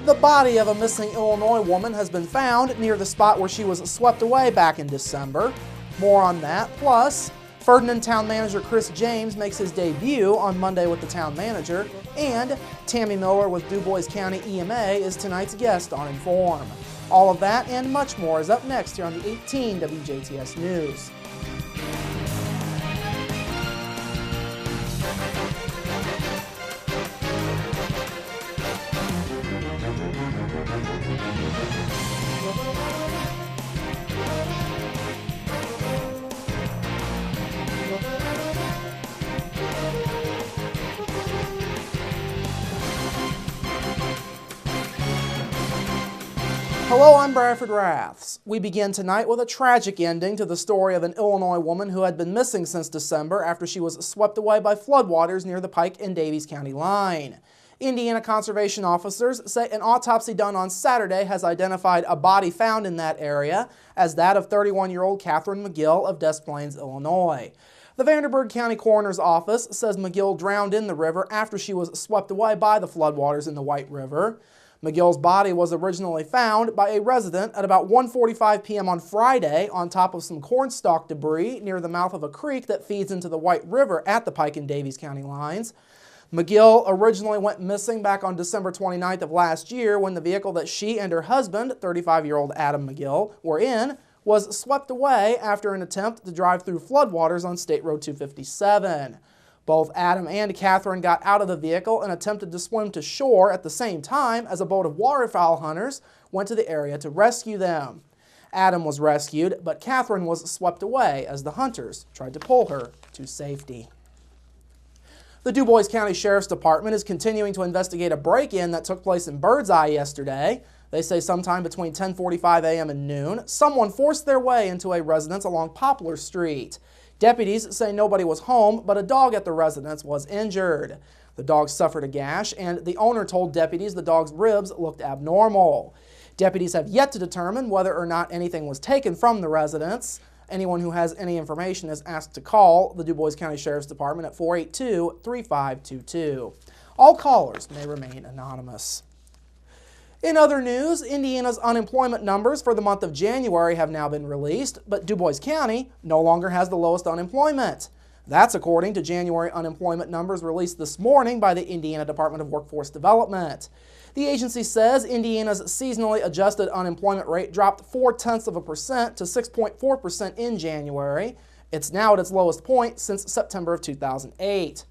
The body of a missing Illinois woman has been found near the spot where she was swept away back in December. More on that. Plus, Ferdinand Town Manager Chris James makes his debut on Monday with the Town Manager, and Tammy Miller with DuBois County EMA is tonight's guest on Inform. All of that and much more is up next here on the 18 WJTS News. Hello, I'm Bradford Raths. We begin tonight with a tragic ending to the story of an Illinois woman who had been missing since December after she was swept away by floodwaters near the Pike and Daviess County line. Indiana conservation officers say an autopsy done on Saturday has identified a body found in that area as that of 31-year-old Catherine McGill of Des Plaines, Illinois. The Vanderburgh County Coroner's Office says McGill drowned in the river after she was swept away by the floodwaters in the White River. McGill's body was originally found by a resident at about 1:45 p.m. on Friday on top of some cornstalk debris near the mouth of a creek that feeds into the White River at the Pike and Daviess County lines. McGill originally went missing back on December 29th of last year when the vehicle that she and her husband, 35-year-old Adam McGill, were in was swept away after an attempt to drive through floodwaters on State Road 257. Both Adam and Catherine got out of the vehicle and attempted to swim to shore at the same time as a boat of waterfowl hunters went to the area to rescue them. Adam was rescued, but Catherine was swept away as the hunters tried to pull her to safety. The DuBois County Sheriff's Department is continuing to investigate a break-in that took place in Birdseye yesterday. They say sometime between 10:45 a.m. and noon, someone forced their way into a residence along Poplar Street. Deputies say nobody was home, but a dog at the residence was injured. The dog suffered a gash, and the owner told deputies the dog's ribs looked abnormal. Deputies have yet to determine whether or not anything was taken from the residence. Anyone who has any information is asked to call the DuBois County Sheriff's Department at 482-3522. All callers may remain anonymous. In other news, Indiana's unemployment numbers for the month of January have now been released, but DuBois County no longer has the lowest unemployment. That's according to January unemployment numbers released this morning by the Indiana Department of Workforce Development. The agency says Indiana's seasonally adjusted unemployment rate dropped 0.4% to 6.4% in January. It's now at its lowest point since September of 2008.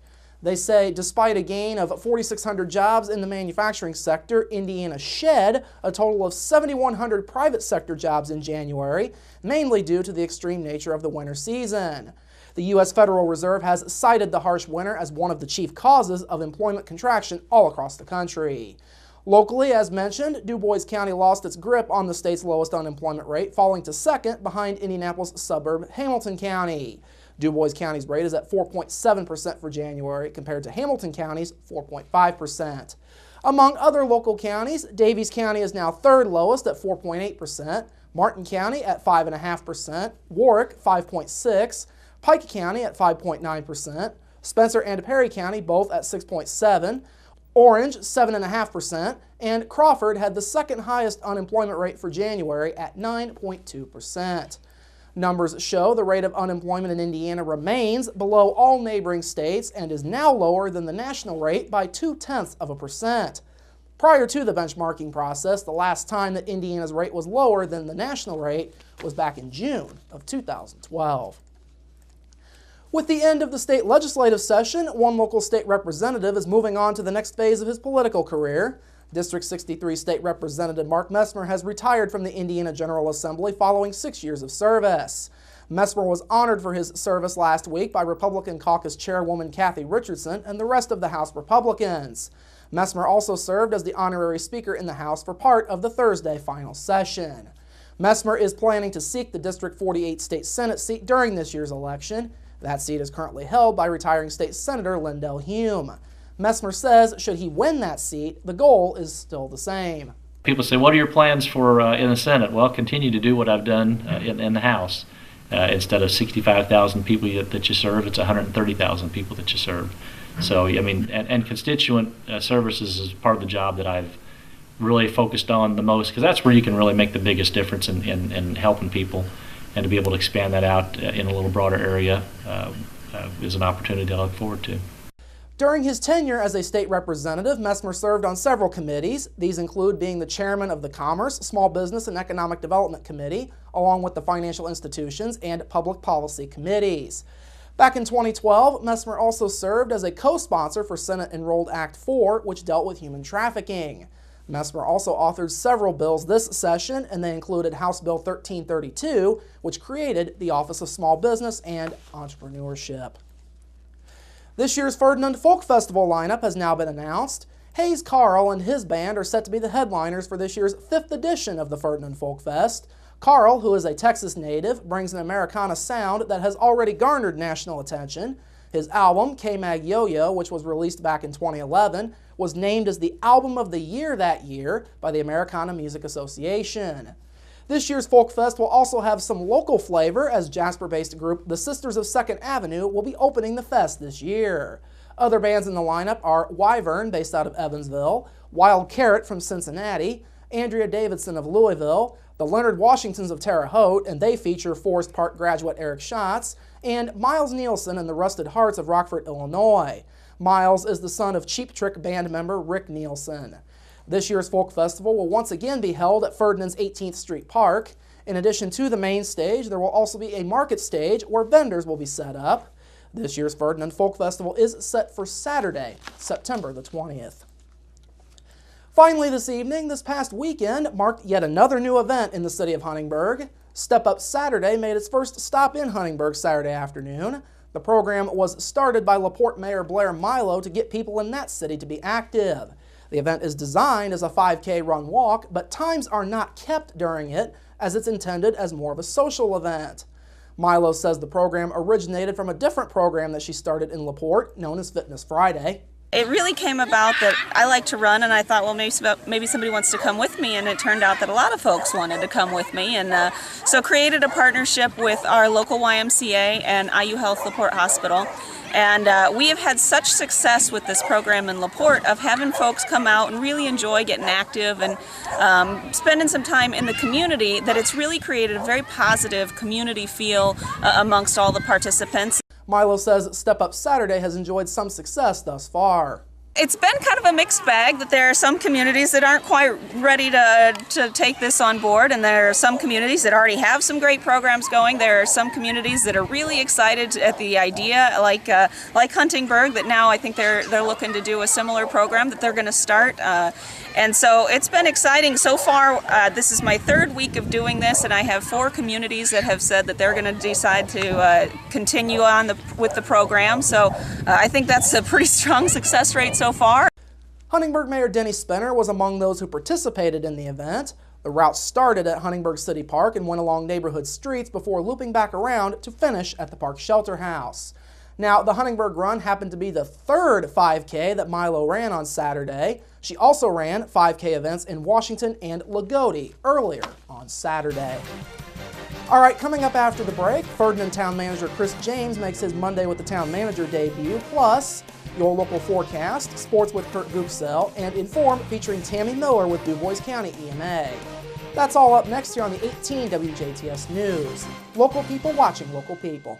They say despite a gain of 4,600 jobs in the manufacturing sector, Indiana shed a total of 7,100 private sector jobs in January, mainly due to the extreme nature of the winter season. The U.S. Federal Reserve has cited the harsh winter as one of the chief causes of employment contraction all across the country. Locally, as mentioned, DuBois County lost its grip on the state's lowest unemployment rate, falling to second behind Indianapolis suburb Hamilton County. DuBois County's rate is at 4.7% for January compared to Hamilton County's 4.5%. Among other local counties, Daviess County is now third lowest at 4.8%, Martin County at 5.5%, Warwick 5.6%, Pike County at 5.9%, Spencer and Perry County both at 6.7%, Orange 7.5%, and Crawford had the second highest unemployment rate for January at 9.2%. Numbers show the rate of unemployment in Indiana remains below all neighboring states and is now lower than the national rate by 0.2%. Prior to the benchmarking process, the last time that Indiana's rate was lower than the national rate was back in June of 2012. With the end of the state legislative session, one local state representative is moving on to the next phase of his political career. District 63 State Representative Mark Messmer has retired from the Indiana General Assembly following 6 years of service. Messmer was honored for his service last week by Republican Caucus Chairwoman Kathy Richardson and the rest of the House Republicans. Messmer also served as the honorary speaker in the House for part of the Thursday final session. Messmer is planning to seek the District 48 State Senate seat during this year's election. That seat is currently held by retiring State Senator Lindell Hume. Messmer says should he win that seat, the goal is still the same. People say, what are your plans for in the Senate? Well, continue to do what I've done in the House. Instead of 65,000 people that you serve, it's 130,000 people that you serve. So, I mean, and constituent services is part of the job that I've really focused on the most, because that's where you can really make the biggest difference in helping people, and to be able to expand that out in a little broader area is an opportunity I look forward to. During his tenure as a state representative, Messmer served on several committees. These include being the chairman of the Commerce, Small Business, and Economic Development Committee, along with the Financial Institutions and Public Policy Committees. Back in 2012, Messmer also served as a co-sponsor for Senate Enrolled Act 4, which dealt with human trafficking. Messmer also authored several bills this session, and they included House Bill 1332, which created the Office of Small Business and Entrepreneurship. This year's Ferdinand Folk Festival lineup has now been announced. Hayes Carl and his band are set to be the headliners for this year's 5th edition of the Ferdinand Folk Fest. Carl, who is a Texas native, brings an Americana sound that has already garnered national attention. His album, K-Mag Yo-Yo, which was released back in 2011, was named as the Album of the Year that year by the Americana Music Association. This year's Folk Fest will also have some local flavor, as Jasper-based group The Sisters of 2nd Avenue will be opening the fest this year. Other bands in the lineup are Wyvern, based out of Evansville, Wild Carrot from Cincinnati, Andrea Davidson of Louisville, the Leonard Washingtons of Terre Haute, and they feature Forest Park graduate Eric Schatz, and Miles Nielsen and the Rusted Hearts of Rockford, Illinois. Miles is the son of Cheap Trick band member Rick Nielsen. This year's Folk Festival will once again be held at Ferdinand's 18th Street Park. In addition to the main stage, there will also be a market stage where vendors will be set up. This year's Ferdinand Folk Festival is set for Saturday, September the 20th. Finally this evening, this past weekend marked yet another new event in the city of Huntingburg. Step Up Saturday made its first stop in Huntingburg Saturday afternoon. The program was started by LaPorte Mayor Blair Milo to get people in that city to be active. The event is designed as a 5K run-walk, but times are not kept during it, as it's intended as more of a social event. Milo says the program originated from a different program that she started in LaPorte, known as Fitness Friday. It really came about that I like to run, and I thought, well, maybe somebody wants to come with me, and it turned out that a lot of folks wanted to come with me, and so created a partnership with our local YMCA and IU Health LaPorte Hospital. And we have had such success with this program in LaPorte of having folks come out and really enjoy getting active and spending some time in the community, that it's really created a very positive community feel amongst all the participants. Milo says Step Up Saturday has enjoyed some success thus far. It's been kind of a mixed bag, that there are some communities that aren't quite ready to take this on board, and there are some communities that already have some great programs going. There are some communities that are really excited at the idea, like Huntingburg, that now I think they're looking to do a similar program that they're going to start. And so it's been exciting so far. This is my 3rd week of doing this, and I have 4 communities that have said that they're going to decide to continue on with the program. So I think that's a pretty strong success rate so far. Huntingburg Mayor Denny Spinner was among those who participated in the event. The route started at Huntingburg City Park and went along neighborhood streets before looping back around to finish at the Park Shelter House. Now, the Huntingburg Run happened to be the 3rd 5K that Milo ran on Saturday. She also ran 5K events in Washington and Lagodi earlier on Saturday. All right, coming up after the break, Ferdinand Town Manager Chris James makes his Monday with the Town Manager debut, plus your local forecast, sports with Kurt Gooksell, and Inform featuring Tammy Miller with DuBois County EMA. That's all up next here on the 18 WJTS News. Local people watching local people.